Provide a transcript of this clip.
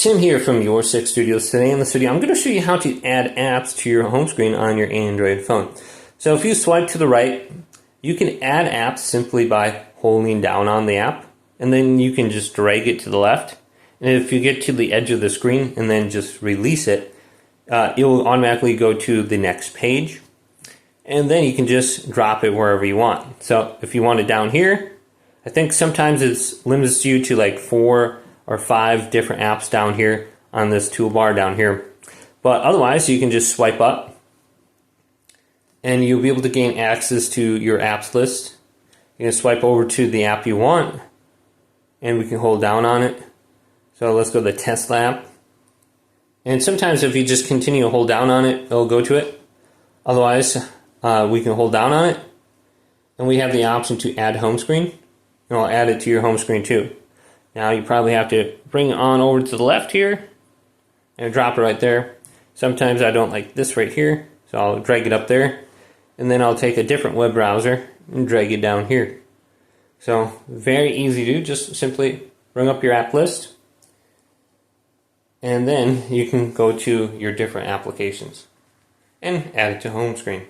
Tim here from Your Six Studios. Today in the studio, I'm going to show you how to add apps to your home screen on your Android phone. So if you swipe to the right, you can add apps simply by holding down on the app, and then you can just drag it to the left. And if you get to the edge of the screen and then just release it, it will automatically go to the next page. And then you can just drop it wherever you want. So if you want it down here, I think sometimes it limits you to like 4 or 5 different apps down here on this toolbar down here. But otherwise, you can just swipe up and you'll be able to gain access to your apps list. You can swipe over to the app you want and we can hold down on it. So let's go to the Tesla app. And sometimes if you just continue to hold down on it, it'll go to it. Otherwise, we can hold down on it and we have the option to add home screen. And I'll add it to your home screen too. Now you probably have to bring it on over to the left here and drop it right there. Sometimes I don't like this right here, so I'll drag it up there. And then I'll take a different web browser and drag it down here. So very easy to do, just simply bring up your app list. And then you can go to your different applications and add it to home screen.